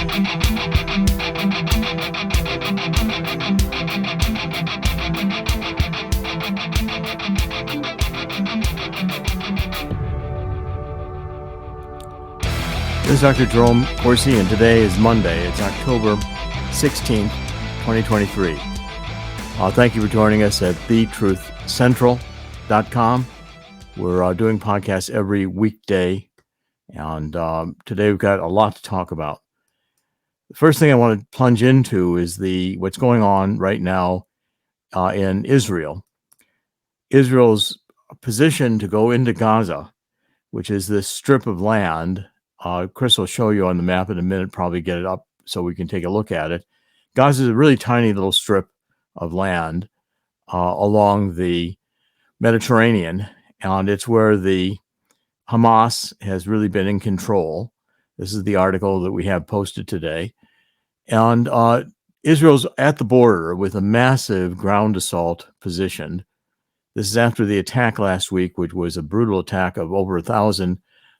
This is Dr. Jerome Corsi, and today is Monday. It's October 16th, 2023. Thank you for joining us at thetruthcentral.com. We're doing podcasts every weekday, and today we've got a lot to talk about. The first thing I want to plunge into is what's going on right now in Israel. Israel's position to go into Gaza, which is this strip of land. Chris will show you on the map in a minute, probably get it up so we can take a look at it. Gaza is a really tiny little strip of land along the Mediterranean, and it's where the Hamas has really been in control. This is the article that we have posted today. And Israel's at the border with a massive ground assault positioned. This is after the attack last week, which was a brutal attack of over 1,000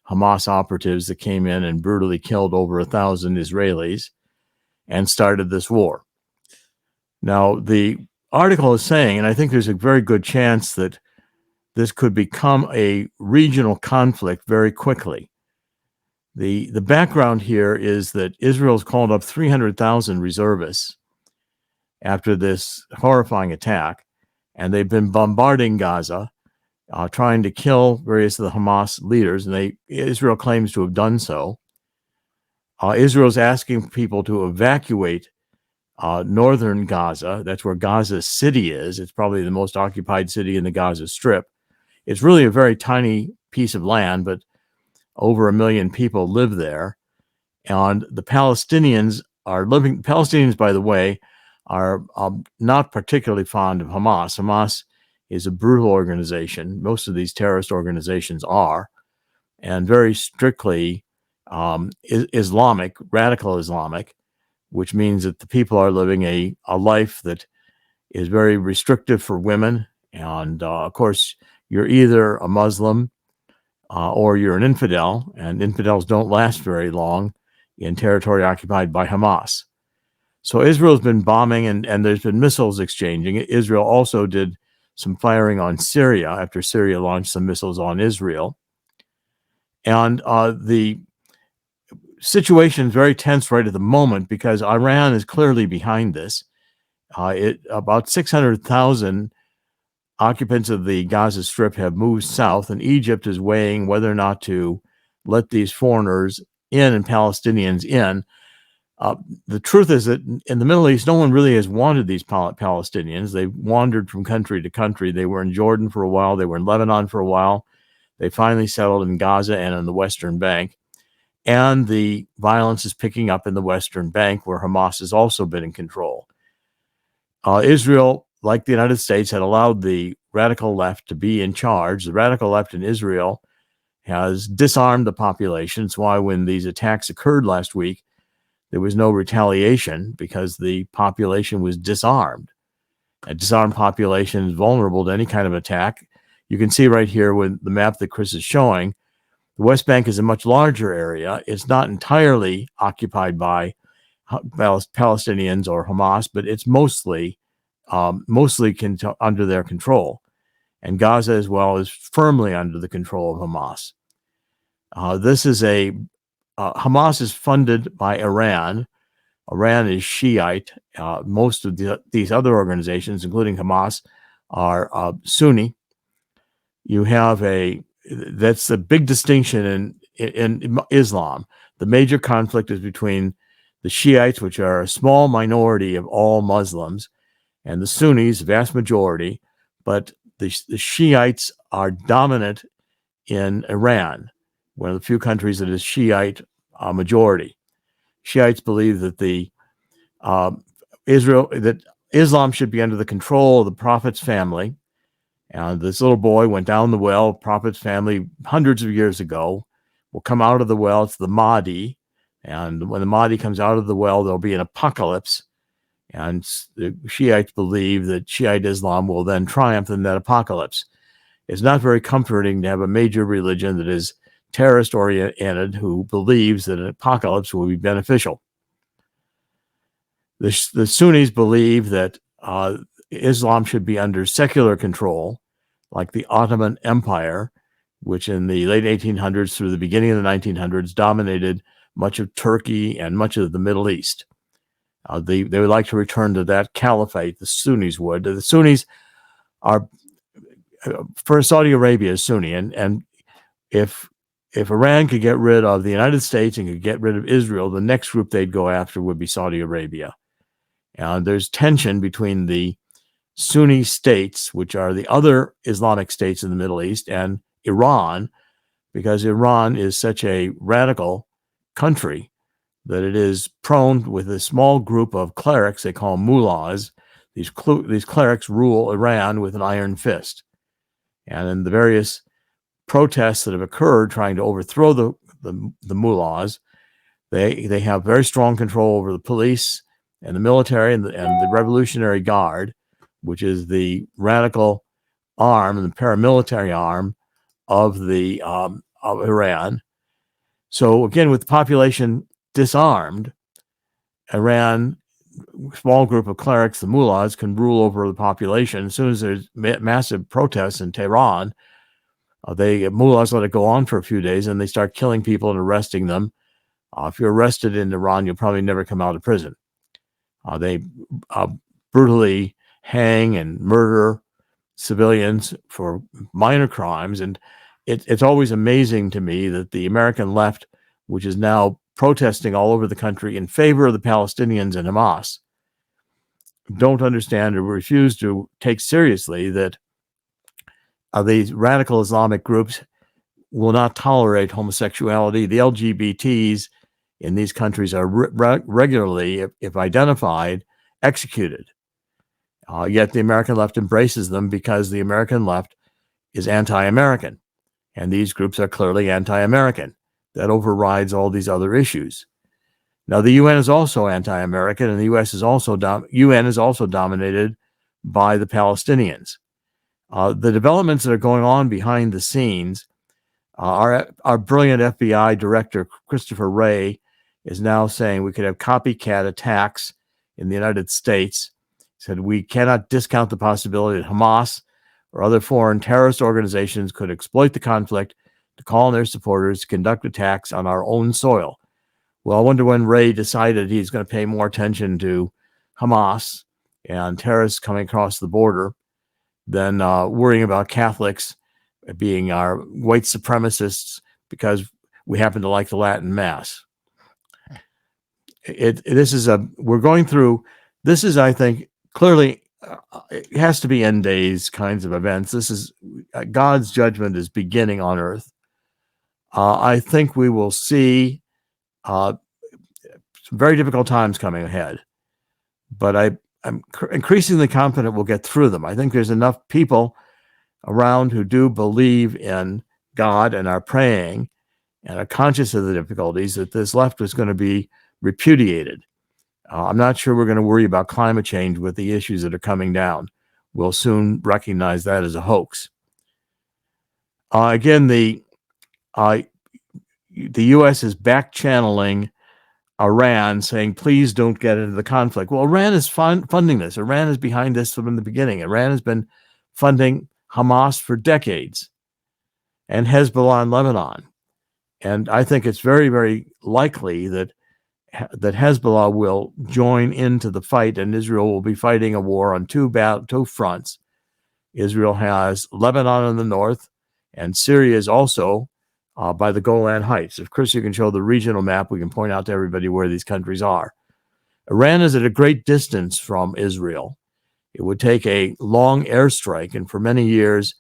Hamas operatives that came in and brutally killed over 1,000 Israelis and started this war. Now, the article is saying, and I think there's a very good chance that this could become a regional conflict very quickly. The background here is that Israel's called up 300,000 reservists after this horrifying attack, and they've been bombarding Gaza, trying to kill various of the Hamas leaders, and Israel claims to have done so. Israel's asking people to evacuate northern Gaza. That's where Gaza City is. It's probably the most occupied city in the Gaza Strip. It's really a very tiny piece of land, but over 1 million people live there. And the Palestinians, by the way, are not particularly fond of Hamas. Hamas is a brutal organization. Most of these terrorist organizations are, and very strictly Islamic, radical Islamic, which means that the people are living a life that is very restrictive for women. And of course, you're either a Muslim or you're an infidel, and infidels don't last very long in territory occupied by Hamas. So Israel's been bombing, and there's been missiles exchanging. Israel also did some firing on Syria after Syria launched some missiles on Israel. And the situation is very tense right at the moment because Iran is clearly behind this. About 600,000 occupants of the Gaza Strip have moved south, and Egypt is weighing whether or not to let these foreigners in and Palestinians in. The truth is that in the Middle East, no one really has wanted these Palestinians. They wandered from country to country. They were in Jordan for a while. They were in Lebanon for a while. They finally settled in Gaza and on the Western Bank. And the violence is picking up in the Western Bank, where Hamas has also been in control. Israel, like the United States, had allowed the radical left to be in charge. The radical left in Israel has disarmed the population. It's why when these attacks occurred last week, there was no retaliation because the population was disarmed. A disarmed population is vulnerable to any kind of attack. You can see right here with the map that Chris is showing, the West Bank is a much larger area. It's not entirely occupied by Palestinians or Hamas, but it's mostly under their control. And Gaza as well is firmly under the control of Hamas. Hamas is funded by Iran. Iran is Shiite. Most of these other organizations, including Hamas, are Sunni. You have that's a big distinction in Islam. The major conflict is between the Shiites, which are a small minority of all Muslims, and the Sunnis, vast majority. But the Shiites are dominant in Iran, one of the few countries that is Shiite majority. Shiites believe that Islam should be under the control of the Prophet's family. And this little boy went down the well, Prophet's family, hundreds of years ago, will come out of the well. It's the Mahdi. And when the Mahdi comes out of the well, there'll be an apocalypse. And the Shiites believe that Shiite Islam will then triumph in that apocalypse. It's not very comforting to have a major religion that is terrorist-oriented who believes that an apocalypse will be beneficial. The Sunnis believe that Islam should be under secular control, like the Ottoman Empire, which in the late 1800s through the beginning of the 1900s dominated much of Turkey and much of the Middle East. They would like to return to that caliphate, the Sunnis would. The Sunnis are, for Saudi Arabia is Sunni, and if Iran could get rid of the United States and could get rid of Israel, the next group they'd go after would be Saudi Arabia. And there's tension between the Sunni states, which are the other Islamic states in the Middle East, and Iran, because Iran is such a radical country that it is prone with a small group of clerics, they call mullahs. These clerics rule Iran with an iron fist. And in the various protests that have occurred trying to overthrow the mullahs, they have very strong control over the police and the military and the Revolutionary Guard, which is the radical arm and the paramilitary arm of Iran. So again, with the population disarmed, Iran, small group of clerics, the mullahs, can rule over the population. As soon as there's massive protests in Tehran, mullahs let it go on for a few days, and they start killing people and arresting them. If you're arrested in Iran, you'll probably never come out of prison. They brutally hang and murder civilians for minor crimes. And it's always amazing to me that the American left, which is now protesting all over the country in favor of the Palestinians and Hamas, don't understand or refuse to take seriously that these radical Islamic groups will not tolerate homosexuality. The LGBTs in these countries are regularly, if identified, executed. Yet the American left embraces them because the American left is anti-American. And these groups are clearly anti-American. That overrides all these other issues. Now, the UN is also anti-American, and the UN is also dominated by the Palestinians. The developments that are going on behind the scenes, our brilliant FBI director, Christopher Wray, is now saying we could have copycat attacks in the United States. He said we cannot discount the possibility that Hamas or other foreign terrorist organizations could exploit the conflict to call on their supporters to conduct attacks on our own soil. Well, I wonder when Wray decided he's going to pay more attention to Hamas and terrorists coming across the border than worrying about Catholics being our white supremacists because we happen to like the Latin Mass. This is, I think, clearly it has to be end days kinds of events. This is God's judgment is beginning on earth. I think we will see some very difficult times coming ahead, but I'm increasingly confident we'll get through them. I think there's enough people around who do believe in God and are praying and are conscious of the difficulties that this left is going to be repudiated. I'm not sure we're going to worry about climate change with the issues that are coming down. We'll soon recognize that as a hoax. Again, the U.S. is back channeling Iran, saying, please don't get into the conflict. Well, Iran is funding this. Iran is behind this from the beginning. Iran has been funding Hamas for decades and Hezbollah in Lebanon. And I think it's very, very likely that Hezbollah will join into the fight, and Israel will be fighting a war on two fronts. Israel has Lebanon in the north, and Syria is also by the Golan Heights. Of course, you can show the regional map. We can point out to everybody where these countries are. Iran is at a great distance from Israel. It would take a long airstrike, and for many years,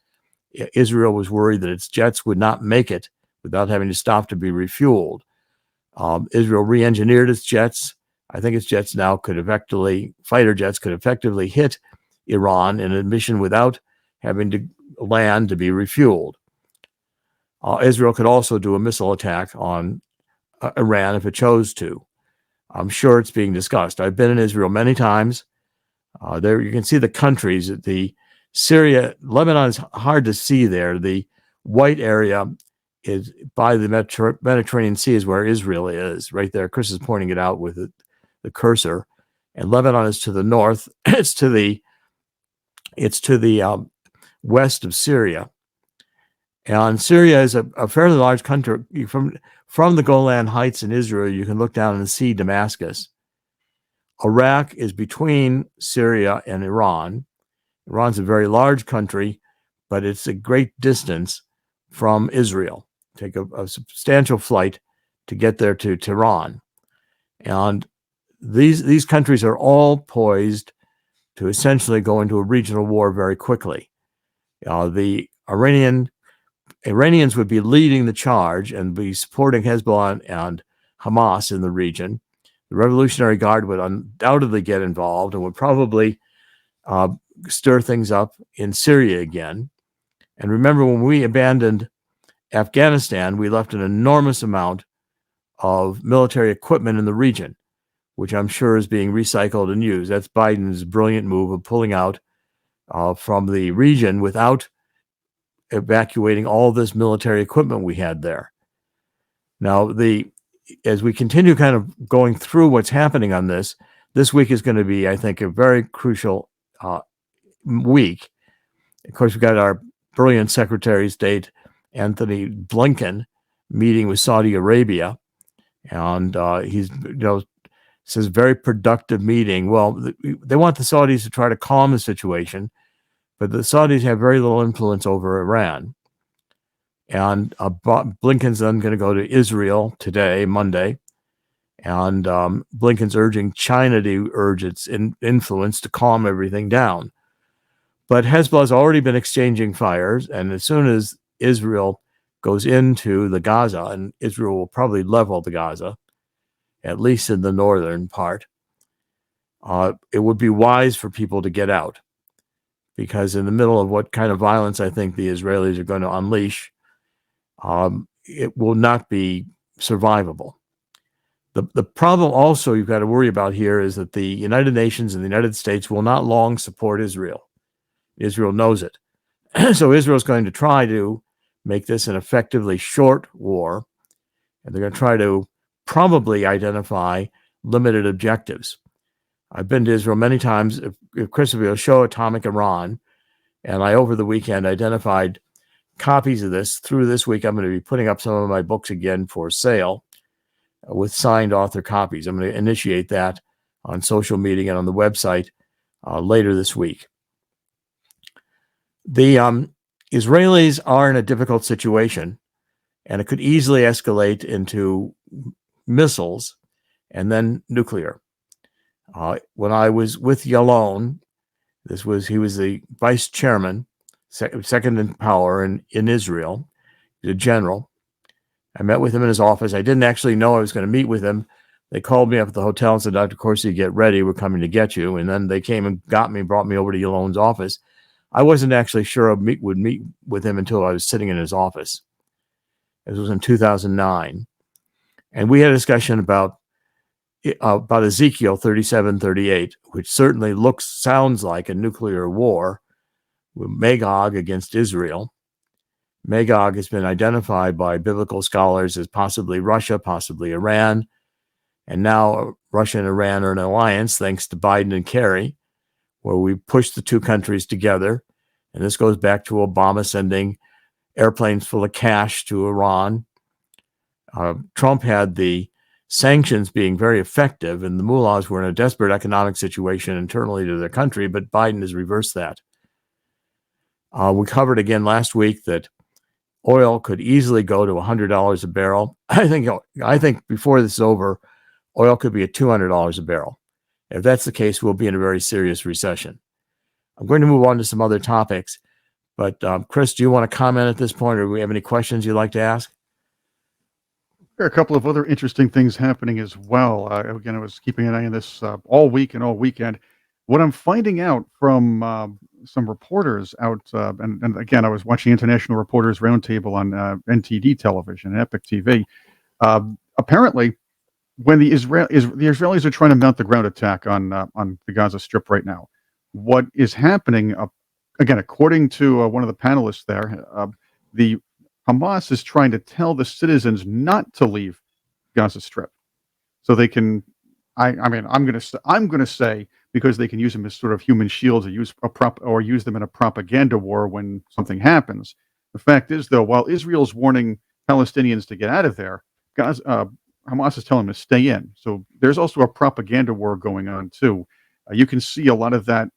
Israel was worried that its jets would not make it without having to stop to be refueled. Israel re-engineered its jets. I think its jets now fighter jets could effectively hit Iran in a mission without having to land to be refueled. Israel could also do a missile attack on Iran if it chose to. I'm sure it's being discussed. I've been in Israel many times. There you can see the countries. Syria, Lebanon is hard to see there. The white area is by the Mediterranean Sea is where Israel is, right there. Chris is pointing it out with the cursor. and Lebanon is to the north. It's to the west of Syria, and Syria is a fairly large country. From the Golan Heights in Israel, you can look down and see Damascus. Iraq is between Syria and Iran. Iran's a very large country, but it's a great distance from Israel. Take a substantial flight to get there to Tehran. And these countries are all poised to essentially go into a regional war very quickly. The Iranians would be leading the charge and be supporting Hezbollah and Hamas in the region. The Revolutionary Guard would undoubtedly get involved and would probably stir things up in Syria again. And remember, when we abandoned Afghanistan, we left an enormous amount of military equipment in the region, which I'm sure is being recycled and used. That's Biden's brilliant move of pulling out from the region without evacuating all this military equipment we had there. Now, as we continue kind of going through what's happening on this week is going to be, I think, a very crucial week. Of course, we've got our brilliant Secretary of State, Anthony Blinken, meeting with Saudi Arabia. And he's, says very productive meeting. Well, they want the Saudis to try to calm the situation, but the Saudis have very little influence over Iran. And Blinken's then going to go to Israel today, Monday, and Blinken's urging China to urge its influence to calm everything down. But Hezbollah's already been exchanging fires, and as soon as Israel goes into the Gaza, and Israel will probably level the Gaza, at least in the northern part, it would be wise for people to get out, because in the middle of what kind of violence I think the Israelis are going to unleash, it will not be survivable. The problem also you've got to worry about here is that the United Nations and the United States will not long support Israel. Israel knows it. So Israel's going to try to make this an effectively short war, and they're going to try to probably identify limited objectives. I've been to Israel many times. If Chris will show Atomic Iran, and I over the weekend identified copies of this. Through this week, I'm going to be putting up some of my books again for sale with signed author copies. I'm going to initiate that on social media and on the website later this week. The Israelis are in a difficult situation, and it could easily escalate into missiles and then nuclear. When I was with Yalon, he was the vice chairman, second in power in Israel, the general. I met with him in his office. I didn't actually know I was going to meet with him. They called me up at the hotel and said, Dr. Corsi, get ready. We're coming to get you. And then they came and got me, brought me over to Yalon's office. I wasn't actually sure I would meet with him until I was sitting in his office. This was in 2009. And we had a discussion about Ezekiel 37:38, which certainly sounds like a nuclear war with Magog against Israel. Magog has been identified by biblical scholars as possibly Russia, possibly Iran. And now Russia and Iran are in an alliance thanks to Biden and Kerry, where we pushed the two countries together. And this goes back to Obama sending airplanes full of cash to Iran. Trump had the sanctions being very effective, and the mullahs were in a desperate economic situation internally to their country, but Biden has reversed that. We covered again last week that oil could easily go to $100 a barrel. I think before this is over, oil could be at $200 a barrel. If that's the case, we'll be in a very serious recession. I'm going to move on to some other topics, but Chris, do you want to comment at this point, or do we have any questions you'd like to ask? There are a couple of other interesting things happening as well. Again, I was keeping an eye on this all week and all weekend. What I'm finding out from some reporters out, and again, I was watching International Reporters Roundtable on NTD television, Epic TV. Apparently, when the Israelis are trying to mount the ground attack on the Gaza Strip right now, what is happening, again, according to one of the panelists there, the Hamas is trying to tell the citizens not to leave Gaza Strip so they can I mean, I'm gonna say because they can use them as sort of human shields, or use them in a propaganda war when something happens. The fact is, though, while Israel's warning Palestinians to get out of there, Gaza, Hamas is telling them to stay in. So there's also a propaganda war going on too. You can see a lot of that.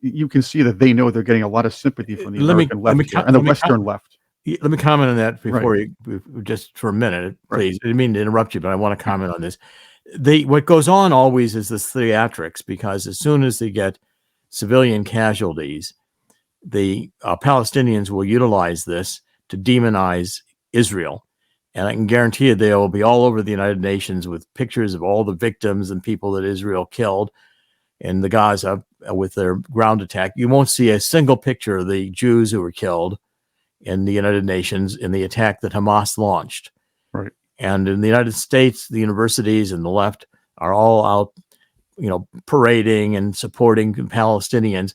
You can see that they know they're getting a lot of sympathy from the Let me American let me left here co- and the let me co- Western left. let me comment on that Right, before you, just for a minute, right. please. I didn't mean to interrupt you, but I want to comment on this. What goes on always is this theatrics, because as soon as they get civilian casualties, the Palestinians will utilize this to demonize Israel. And I can guarantee you they will be all over the United Nations with pictures of all the victims and people that Israel killed in the Gaza with their ground attack. You won't see a single picture of the Jews who were killed in the United Nations in the attack that Hamas launched. Right. And in the United States, the universities and the left are all out, parading and supporting Palestinians.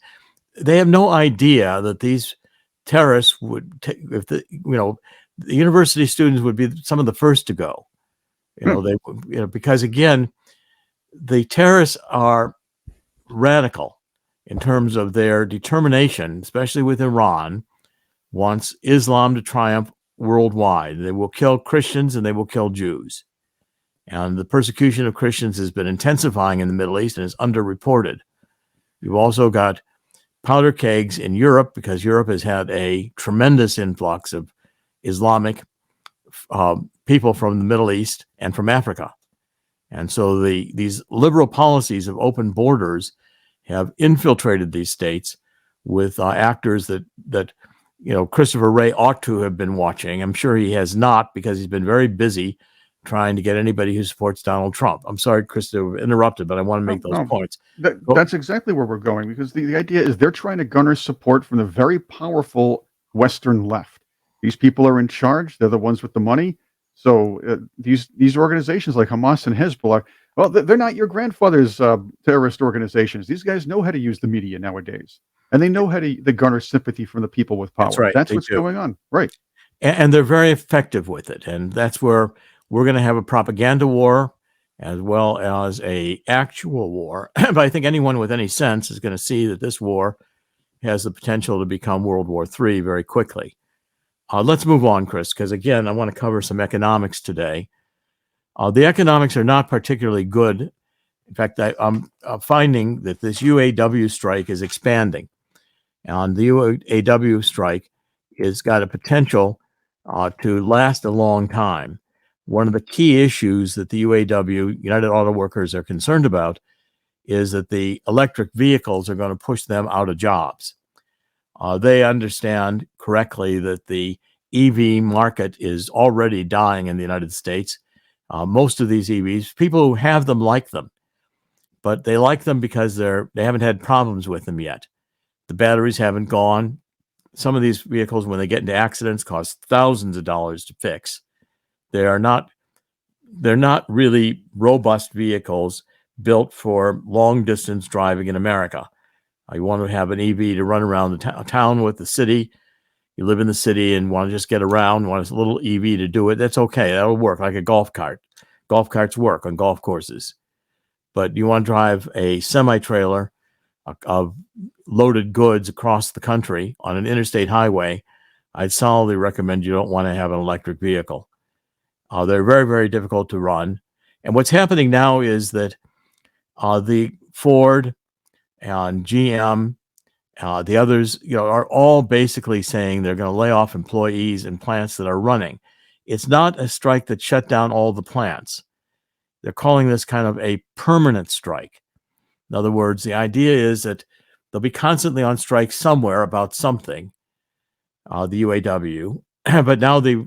They have no idea that these terrorists would, the university students would be some of the first to go. Hmm. Because again, the terrorists are radical in terms of their determination, especially with Iran, wants Islam to triumph worldwide. They will kill Christians and they will kill Jews. And the persecution of Christians has been intensifying in the Middle East and is underreported. You've also got powder kegs in Europe because Europe has had a tremendous influx of Islamic people from the Middle East and from Africa. And so these liberal policies of open borders have infiltrated these states with actors that Christopher Wray ought to have been watching. I'm sure he has not, because he's been very busy trying to get anybody who supports Donald Trump. I'm sorry, Chris, to have interrupted, but I want to make those points. That's exactly where we're going, because the idea is they're trying to garner support from the very powerful Western left. These people are in charge. They're the ones with the money. So these organizations like Hamas and Hezbollah, well, they're not your grandfather's terrorist organizations. These guys know how to use the media nowadays, and they know how to garner sympathy from the people with power. That's right. That's what's going on. Right. And they're very effective with it. And that's where we're going to have a propaganda war as well as a actual war. But I think anyone with any sense is going to see that this war has the potential to become World War III very quickly. Let's move on, Chris, because again, I want to cover some economics today. The economics are not particularly good. In fact, I'm finding that this UAW strike is expanding. And the UAW strike has got a potential to last a long time. One of the key issues that the UAW, United Auto Workers, are concerned about is that the electric vehicles are going to push them out of jobs. They understand correctly that the EV market is already dying in the United States. Most of these EVs, people who have them like them, but they like them because they haven't had problems with them yet. The batteries haven't gone. Some of these vehicles, when they get into accidents, cost thousands of dollars to fix. They're not really robust vehicles built for long distance driving in America. You want to have an EV to run around the town with the city. You live in the city and want to just get around, want a little EV to do it. That's okay. That'll work like a golf cart. Golf carts work on golf courses. But you want to drive a semi-trailer of loaded goods across the country on an interstate highway, I'd solidly recommend you don't want to have an electric vehicle. They're very, very difficult to run. And what's happening now is that the Ford and GM, the others, are all basically saying they're going to lay off employees in plants that are running. It's not a strike that shut down all the plants. They're calling this kind of a permanent strike. In other words, the idea is that they'll be constantly on strike somewhere about something, the UAW. But now the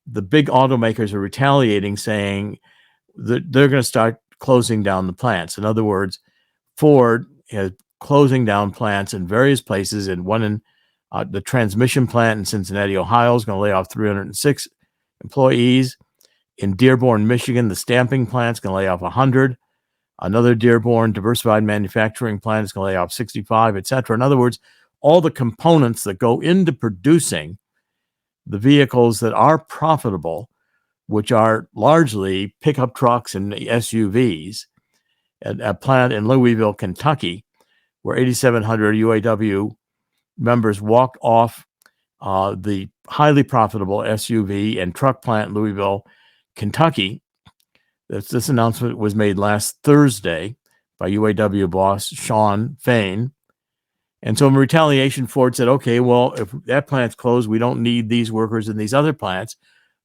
big automakers are retaliating, saying that they're going to start closing down the plants. In other words, Ford is closing down plants in various places, and one in the transmission plant in Cincinnati, Ohio, is going to lay off 306 employees. In Dearborn, Michigan, the stamping plant is going to lay off 100. Another Dearborn diversified manufacturing plant is going to lay off 65, et cetera. In other words, all the components that go into producing the vehicles that are profitable, which are largely pickup trucks and SUVs, at a plant in Louisville, Kentucky, where 8,700 UAW members walked off the highly profitable SUV and truck plant in Louisville, Kentucky. This announcement was made last Thursday by UAW boss Sean Fain. And so in retaliation, Ford said, okay, well, if that plant's closed, we don't need these workers in these other plants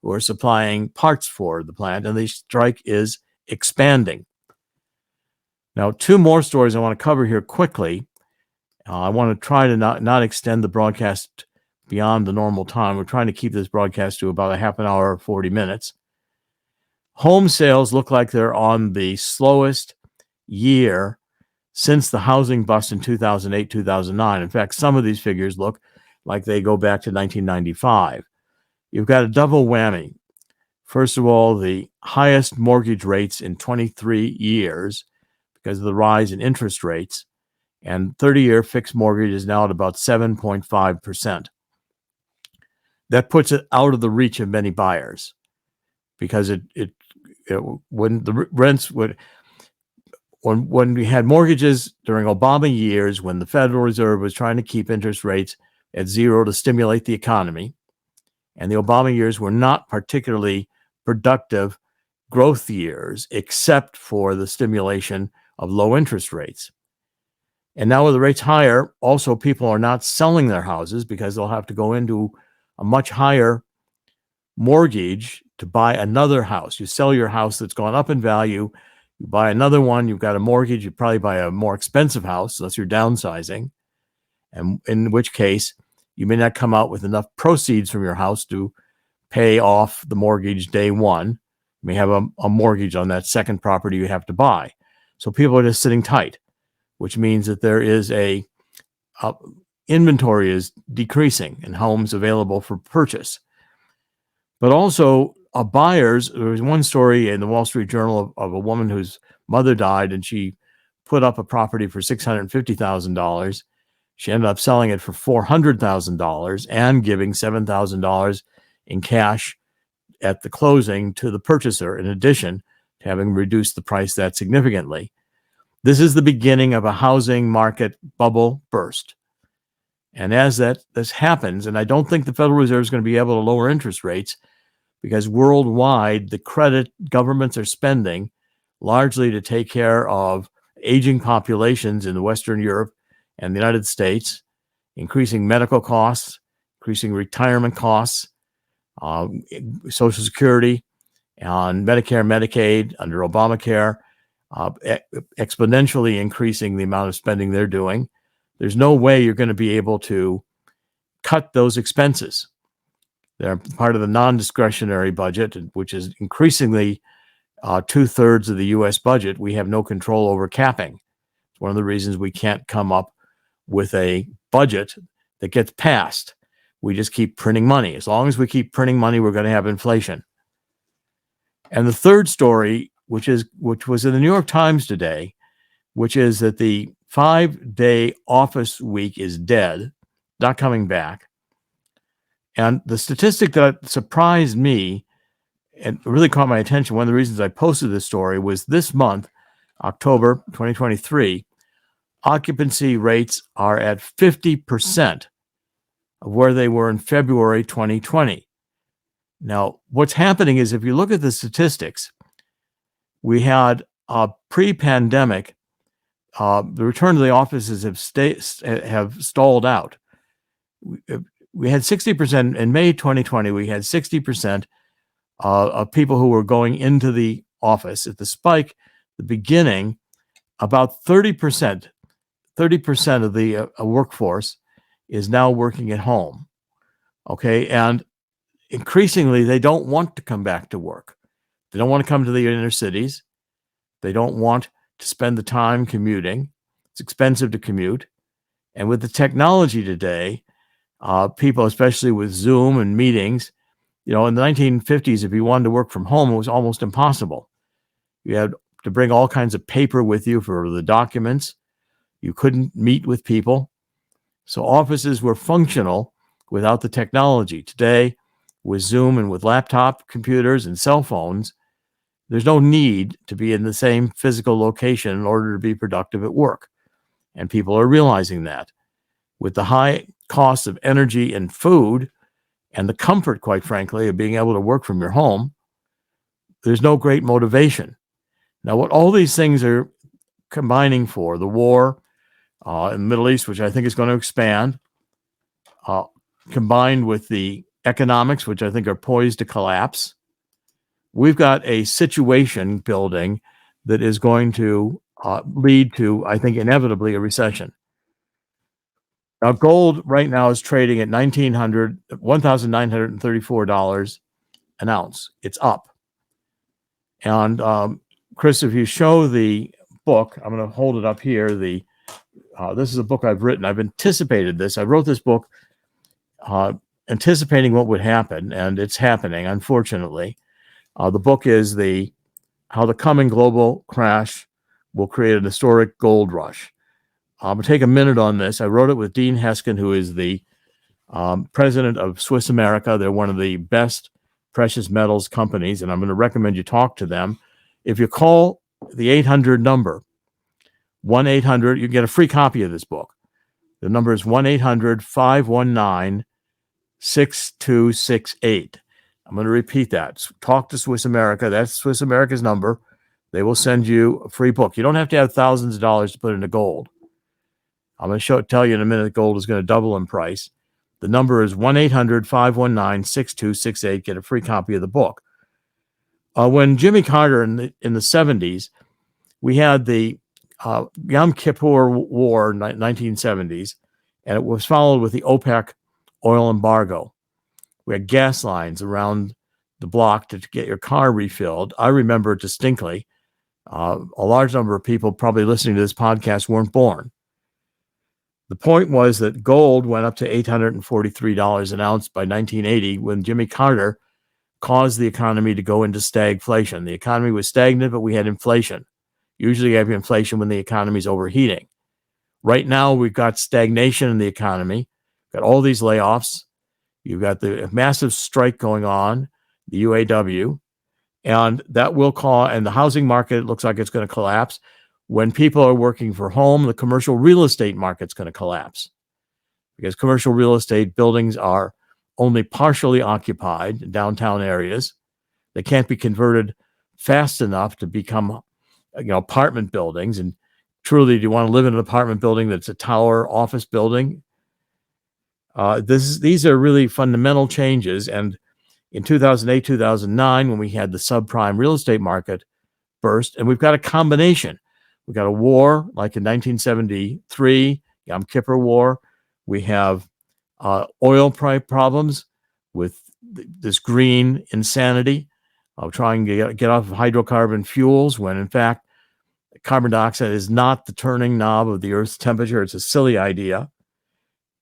who are supplying parts for the plant, and the strike is expanding. Now, two more stories I want to cover here quickly. I want to try to not extend the broadcast beyond the normal time. We're trying to keep this broadcast to about a half an hour, 40 minutes. Home sales look like they're on the slowest year since the housing bust in 2008, 2009. In fact, some of these figures look like they go back to 1995. You've got a double whammy. First of all, the highest mortgage rates in 23 years because of the rise in interest rates, and 30-year fixed mortgage is now at about 7.5%. That puts it out of the reach of many buyers because when the rents would, when we had mortgages during Obama years, when the Federal Reserve was trying to keep interest rates at zero to stimulate the economy, and the Obama years were not particularly productive growth years, except for the stimulation of low interest rates. And now with the rates higher, also people are not selling their houses because they'll have to go into a much higher mortgage to buy another house. You sell your house that's gone up in value, you buy another one, you've got a mortgage, you probably buy a more expensive house unless you're downsizing, and in which case you may not come out with enough proceeds from your house to pay off the mortgage day one. You may have a mortgage on that second property you have to buy. So people are just sitting tight, which means that there is inventory is decreasing in homes available for purchase. But also buyers, there was one story in the Wall Street Journal of a woman whose mother died, and she put up a property for $650,000. She ended up selling it for $400,000 and giving $7,000 in cash at the closing to the purchaser, in addition to having reduced the price that significantly. This is the beginning of a housing market bubble burst. And as this happens, and I don't think the Federal Reserve is going to be able to lower interest rates because worldwide the credit governments are spending largely to take care of aging populations in Western Europe and the United States, increasing medical costs, increasing retirement costs, Social Security, and Medicare, Medicaid, under Obamacare, exponentially increasing the amount of spending they're doing. There's no way you're going to be able to cut those expenses. They're part of the non-discretionary budget, which is increasingly 2/3 of the U.S. budget. We have no control over capping. It's one of the reasons we can't come up with a budget that gets passed. We just keep printing money. As long as we keep printing money, we're going to have inflation. And the third story, which was in the New York Times today, which is that the 5-day office week is dead, not coming back. And the statistic that surprised me and really caught my attention, one of the reasons I posted this story, was this month, October 2023, occupancy rates are at 50% of where they were in February 2020. Now, what's happening is if you look at the statistics, we had pre-pandemic, the return to the offices have stalled out. We had 60% in May 2020. We had 60% of people who were going into the office. At the spike, the beginning, about 30% of the workforce is now working at home. Okay, and increasingly, they don't want to come back to work. They don't want to come to the inner cities. They don't want to spend the time commuting. It's expensive to commute. And with the technology today, people, especially with Zoom and meetings, in the 1950s, if you wanted to work from home, it was almost impossible. You had to bring all kinds of paper with you for the documents. You couldn't meet with people. So offices were functional without the technology. Today, with Zoom and with laptop computers and cell phones, there's no need to be in the same physical location in order to be productive at work. And people are realizing that. With the high cost of energy and food and the comfort, quite frankly, of being able to work from your home, there's no great motivation. Now, what all these things are combining for, the war in the Middle East, which I think is going to expand, combined with the economics, which I think are poised to collapse, we've got a situation building that is going to lead to, I think, inevitably a recession. Now, gold right now is trading at $1,934 an ounce. It's up. And Chris, if you show the book, I'm going to hold it up here. This is a book I've written. I've anticipated this. I wrote this book anticipating what would happen, and it's happening, unfortunately. The book is How the Coming Global Crash Will Create an Historic Gold Rush. I'm going to take a minute on this. I wrote it with Dean Heskin, who is the president of Swiss America. They're one of the best precious metals companies, and I'm going to recommend you talk to them. If you call the 800 number, 1-800, you get a free copy of this book. The number is 1-800-519-6268. I'm going to repeat that. Talk to Swiss America. That's Swiss America's number. They will send you a free book. You don't have to have thousands of dollars to put into gold. I'm going to tell you in a minute that gold is going to double in price. The number is 1-800-519-6268. Get a free copy of the book. When Jimmy Carter in the 70s, we had the Yom Kippur War in 1970s, and it was followed with the OPEC oil embargo. We had gas lines around the block to get your car refilled. I remember it distinctly. A large number of people probably listening to this podcast weren't born. The point was that gold went up to $843 an ounce by 1980 when Jimmy Carter caused the economy to go into stagflation. The economy was stagnant, but we had inflation. Usually you have inflation when the economy is overheating. Right now, we've got stagnation in the economy, got all these layoffs. You've got the massive strike going on, the UAW, and that will cause, and the housing market looks like it's going to collapse. When people are working from home, the commercial real estate market's going to collapse because commercial real estate buildings are only partially occupied in downtown areas. They can't be converted fast enough to become, apartment buildings. And truly, do you want to live in an apartment building that's a tower office building? These are really fundamental changes. And in 2008, 2009, when we had the subprime real estate market burst, and we've got a combination. We've got a war like in 1973, Yom Kippur War. We have oil price problems with this green insanity of trying to get off of hydrocarbon fuels when, in fact, carbon dioxide is not the turning knob of the Earth's temperature. It's a silly idea.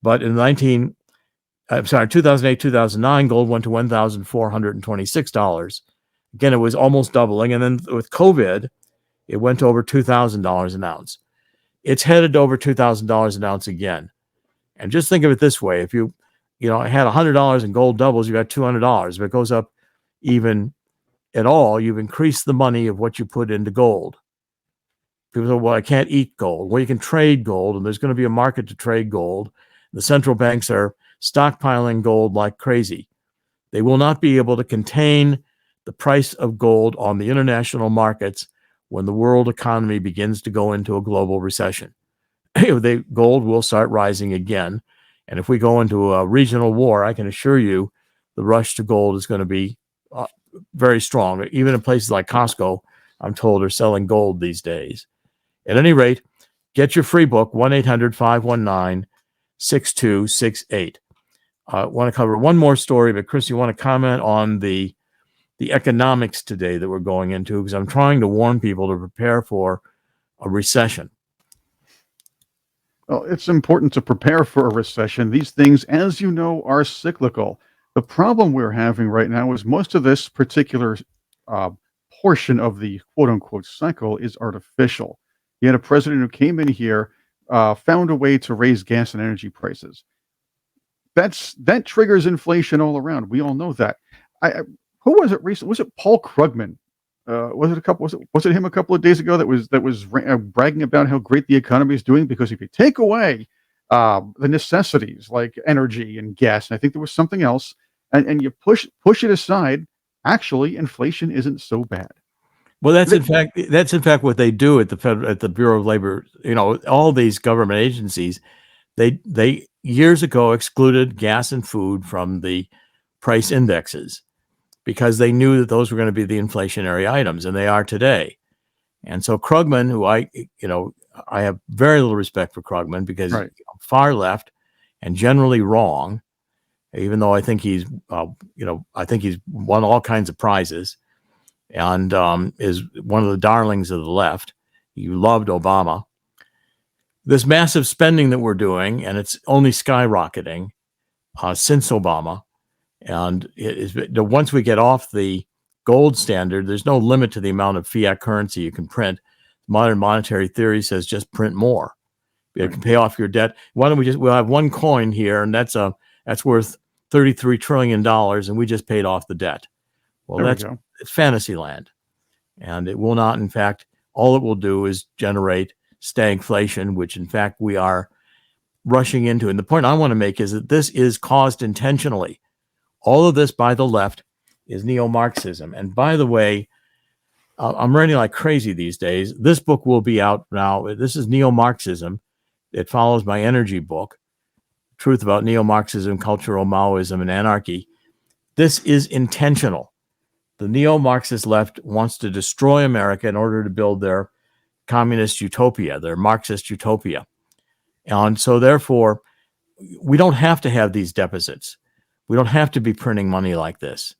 But in 2008, 2009, gold went to $1,426. Again, it was almost doubling. And then with COVID, it went to over $2,000 an ounce. It's headed to over $2,000 an ounce again. And just think of it this way. If you had $100 in gold doubles, you got $200. If it goes up even at all, you've increased the money of what you put into gold. People say, well, I can't eat gold. Well, you can trade gold, and there's going to be a market to trade gold. The central banks are stockpiling gold like crazy. They will not be able to contain the price of gold on the international markets when the world economy begins to go into a global recession. Gold will start rising again. And if we go into a regional war, I can assure you the rush to gold is going to be very strong. Even in places like Costco, I'm told, are selling gold these days. At any rate, get your free book, 1-800-519-6268. I want to cover one more story, but Chris, you want to comment on the economics today that we're going into, because I'm trying to warn people to prepare for a recession. Well, it's important to prepare for a recession. These things, as you know, are cyclical. The problem we're having right now is most of this particular portion of the quote-unquote cycle is artificial. You had a president who came in here, found a way to raise gas and energy prices. That triggers inflation all around. We all know that. Who was it recently? Was it Paul Krugman Was it him a couple of days ago that was bragging about how great the economy is doing because if you take away the necessities like energy and gas, and I think there was something else, and you push it aside, actually inflation isn't so bad. Well, that's in fact what they do at the Bureau of Labor. All these government agencies, they years ago excluded gas and food from the price indexes because they knew that those were going to be the inflationary items, and they are today. And so Krugman, who I have very little respect for Krugman because Right. he's far left and generally wrong, even though I think he's won all kinds of prizes and is one of the darlings of the left. You loved Obama. This massive spending that we're doing, and it's only skyrocketing since Obama. And once we get off the gold standard, there's no limit to the amount of fiat currency you can print. Modern monetary theory says just print more. You can pay off your debt. Why don't we'll have one coin here, and that's worth $33 trillion, and we just paid off the debt. Well, it's fantasy land. And it will not, in fact, all it will do is generate stagflation, which in fact we are rushing into. And the point I want to make is that this is caused intentionally. All of this by the left is neo-Marxism. And by the way, I'm running like crazy these days. This book will be out now. This is neo-Marxism. It follows my energy book, Truth About Neo-Marxism, Cultural Maoism, and Anarchy. This is intentional. The neo-Marxist left wants to destroy America in order to build their communist utopia, their Marxist utopia. And so therefore, we don't have to have these deficits. We don't have to be printing money like this.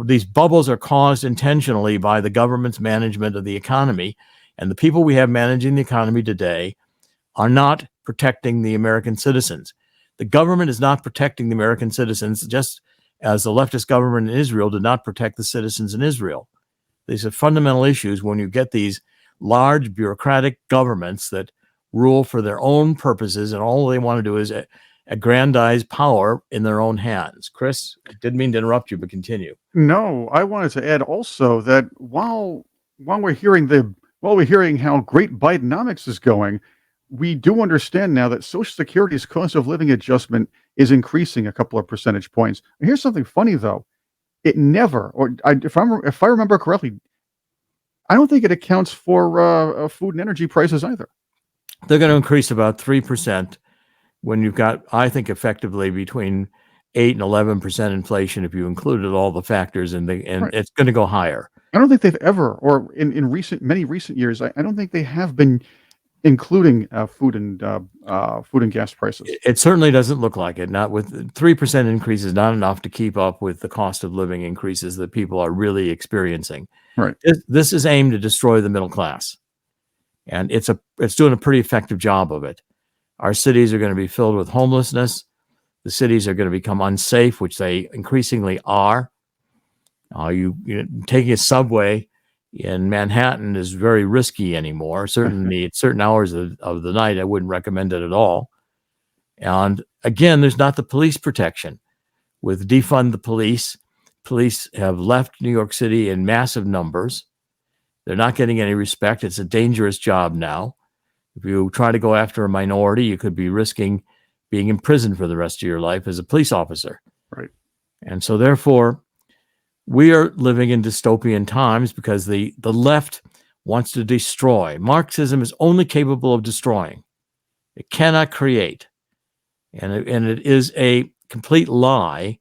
These bubbles are caused intentionally by the government's management of the economy, and the people we have managing the economy today are not protecting the American citizens. The government is not protecting the American citizens, just as the leftist government in Israel did not protect the citizens in Israel. These are fundamental issues when you get these large bureaucratic governments that rule for their own purposes, and all they want to do is aggrandize power in their own hands. Chris, I didn't mean to interrupt you, but continue. No, I wanted to add also that while we're hearing how great Bidenomics is going, we do understand now that Social Security's cost of living adjustment is increasing a couple of percentage points. And here's something funny though: it never, if I remember correctly, I don't think it accounts for food and energy prices either. They're going to increase about 3% when you've got, I think, effectively between 8 and 11% inflation if you included all the factors, and it's going to go higher. I don't think they've ever, or in many recent years, I don't think they have been including food and gas prices. It certainly doesn't look like it. Not with 3% increase is not enough to keep up with the cost of living increases that people are really experiencing. Right. This is aimed to destroy the middle class, and it's doing a pretty effective job of it. Our cities are going to be filled with homelessness. The cities are going to become unsafe, which they increasingly are. Taking a subway in Manhattan is very risky anymore. Certainly at certain hours of the night, I wouldn't recommend it at all. And again, there's not the police protection. With defund the police have left New York City in massive numbers. They're not getting any respect. It's a dangerous job now. If you try to go after a minority, you could be risking being imprisoned for the rest of your life as a police officer. Right. And so therefore, we are living in dystopian times because the left wants to destroy. Marxism is only capable of destroying. It cannot create. And it is a complete lie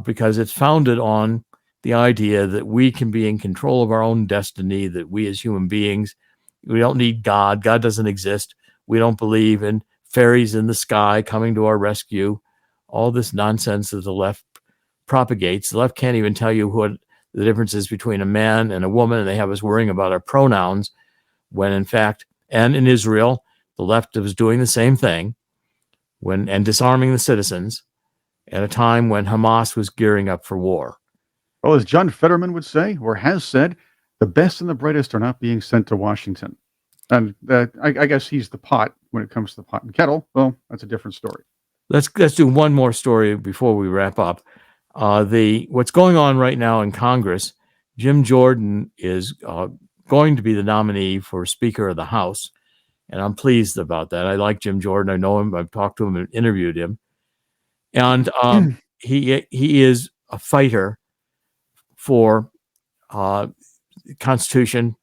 because it's founded on the idea that we can be in control of our own destiny, that we as human beings, we don't need God. God doesn't exist. We don't believe in fairies in the sky coming to our rescue. All this nonsense that the left propagates. The left can't even tell you what the difference is between a man and a woman, and they have us worrying about our pronouns when in fact, and in Israel, the left was doing the same thing and disarming the citizens at a time when Hamas was gearing up for war. Well, as John Fetterman would say, or has said, the best and the brightest are not being sent to Washington. And I guess he's the pot when it comes to the pot and kettle. Well, that's a different story. Let's do one more story before we wrap up. What's going on right now in Congress, Jim Jordan is going to be the nominee for Speaker of the House, and I'm pleased about that. I like Jim Jordan. I know him. I've talked to him and interviewed him, and he is a fighter for Constitution,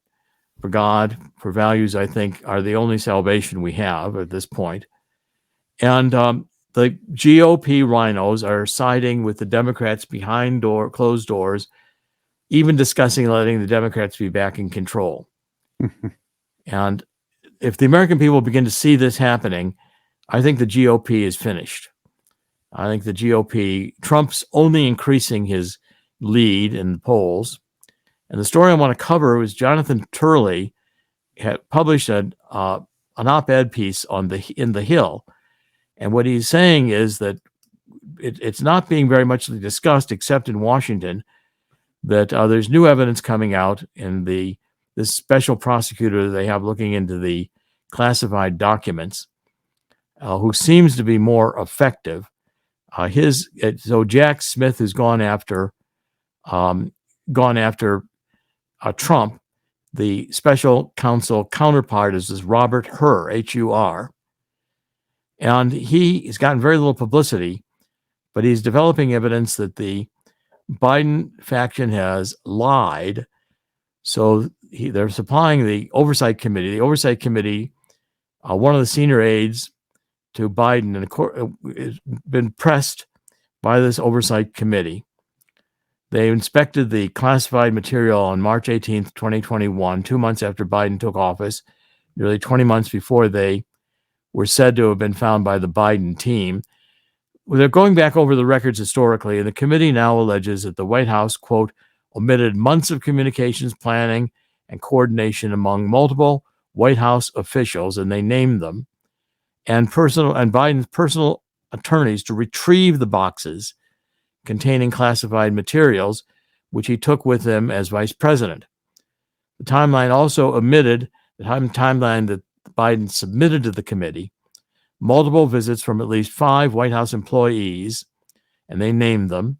for God, for values. I think are the only salvation we have at this point. And the GOP rhinos are siding with the Democrats behind closed doors, even discussing letting the Democrats be back in control. And if the American people begin to see this happening, I think the GOP is finished. I think the GOP, Trump's only increasing his lead in the polls. And the story I want to cover was Jonathan Turley had published an op-ed piece in the Hill. And what he's saying is that it's not being very much discussed, except in Washington, that there's new evidence coming out in this special prosecutor they have looking into the classified documents, who seems to be more effective. So Jack Smith has gone after Trump. The special counsel counterpart is this Robert Hur, H-U-R. And he's gotten very little publicity, but he's developing evidence that the Biden faction has lied. So they're supplying the Oversight Committee. The Oversight Committee, one of the senior aides to Biden, has been pressed by this Oversight Committee. They inspected the classified material on March 18th, 2021, 2 months after Biden took office, nearly 20 months before they were said to have been found by the Biden team. They're going back over the records historically, and the committee now alleges that the White House, quote, omitted months of communications planning and coordination among multiple White House officials, and they named them, and Biden's personal attorneys to retrieve the boxes containing classified materials, which he took with him as vice president. The timeline also omitted the timeline that Biden submitted to the committee, multiple visits from at least 5 White House employees, and they named them,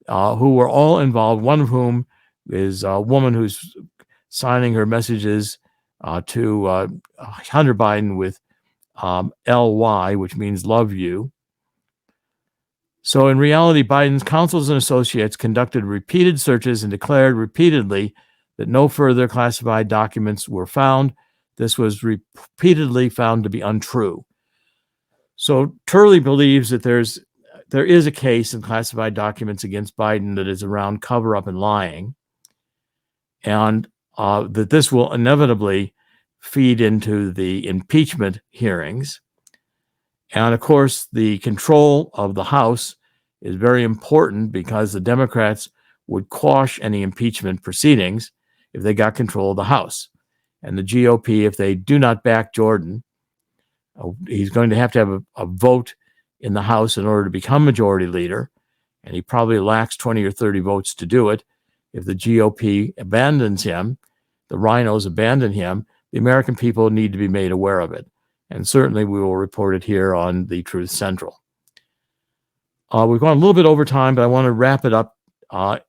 who were all involved, one of whom is a woman who's signing her messages to Hunter Biden with LY, which means love you. So in reality, Biden's counsels and associates conducted repeated searches and declared repeatedly that no further classified documents were found. This was repeatedly found to be untrue. So Turley believes that there is a case in classified documents against Biden that is around cover-up and lying, and that this will inevitably feed into the impeachment hearings. And of course, the control of the House is very important because the Democrats would quash any impeachment proceedings if they got control of the House. And the GOP, if they do not back Jordan, he's going to have a vote in the House in order to become majority leader. And he probably lacks 20 or 30 votes to do it. If the GOP abandons him, the rhinos abandon him, the American people need to be made aware of it. And certainly we will report it here on the Truth Central. We've gone a little bit over time, but I want to wrap it up. I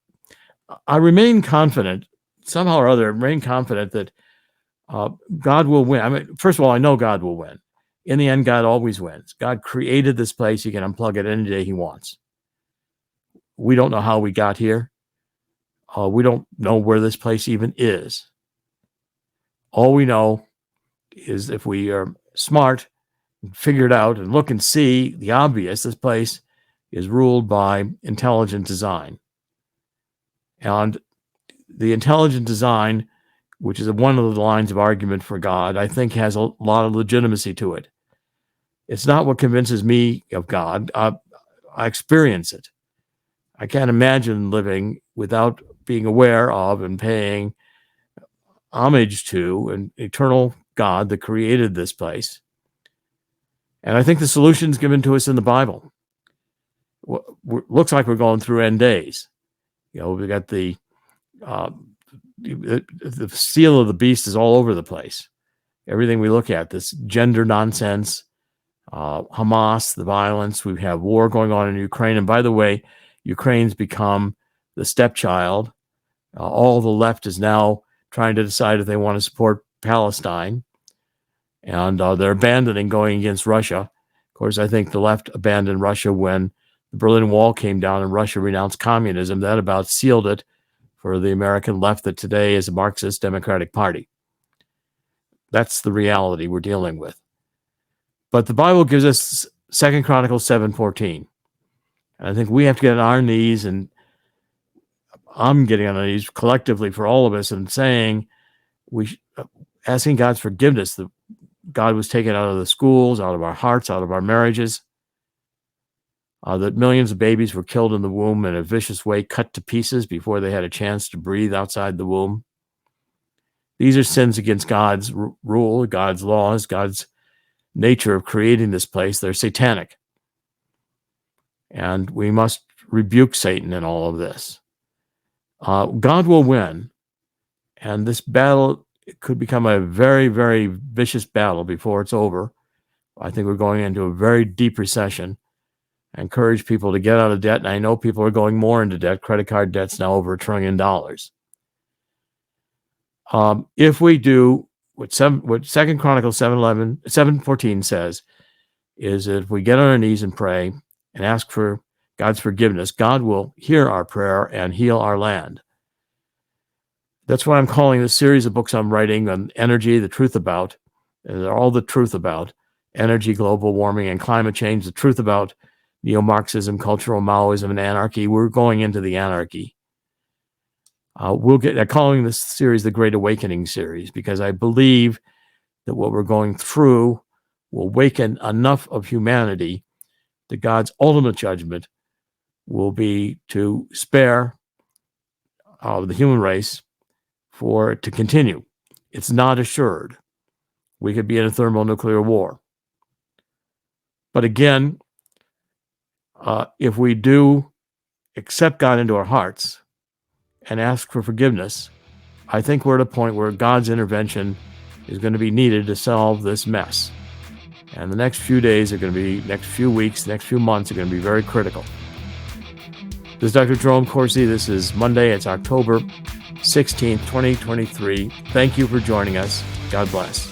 remain confident, somehow or other, that God will win. I mean, first of all, I know God will win. In the end, God always wins. God created this place. He can unplug it any day he wants. We don't know how we got here. We don't know where this place even is. All we know is if we are smart, figure it out, and look and see the obvious, this place is ruled by intelligent design. And the intelligent design, which is one of the lines of argument for God, I think has a lot of legitimacy to it. It's not what convinces me of God. I experience it. I can't imagine living without being aware of and paying homage to an eternal God that created this place. And I think the solution is given to us in the Bible. Looks like we're going through end days. We got the seal of the beast is all over the place. Everything we look at, this gender nonsense, Hamas, the violence, we have war going on in Ukraine. And by the way, Ukraine's become the stepchild All the left is now trying to decide if they want to support Palestine, and they're abandoning going against Russia. Of course, I think the left abandoned Russia when the Berlin Wall came down and Russia renounced communism. That about sealed it for the American left that today is a Marxist Democratic Party. That's the reality we're dealing with. But the Bible gives us 2 Chronicles 7:14. And I think we have to get on our knees, and I'm getting on our knees collectively for all of us and saying, asking God's forgiveness that God was taken out of the schools, out of our hearts, out of our marriages, that millions of babies were killed in the womb in a vicious way, cut to pieces before they had a chance to breathe outside the womb. These are sins against God's rule, God's laws, God's nature of creating this place. They're satanic. And we must rebuke Satan in all of this. God will win. And this battle could become a very, very vicious battle before it's over. I think we're going into a very deep recession. I encourage people to get out of debt. And I know people are going more into debt. Credit card debt's now over $1 trillion. If we do what 2 Chronicles 7:14 says, is that if we get on our knees and pray and ask for God's forgiveness, God will hear our prayer and heal our land. That's why I'm calling this series of books I'm writing on energy, the truth about, and all the truth about energy, global warming, and climate change, the truth about neo-Marxism, cultural Maoism, and anarchy. We're going into the anarchy. I'm calling this series the Great Awakening series, because I believe that what we're going through will awaken enough of humanity that God's ultimate judgment will be to spare the human race for it to continue. It's not assured. We could be in a thermonuclear war. But again, if we do accept God into our hearts and ask for forgiveness, I think we're at a point where God's intervention is going to be needed to solve this mess. And the next few days are going to be, next few weeks, next few months are going to be very critical. This is Dr. Jerome Corsi. This is Monday. It's October 16th, 2023. Thank you for joining us. God bless.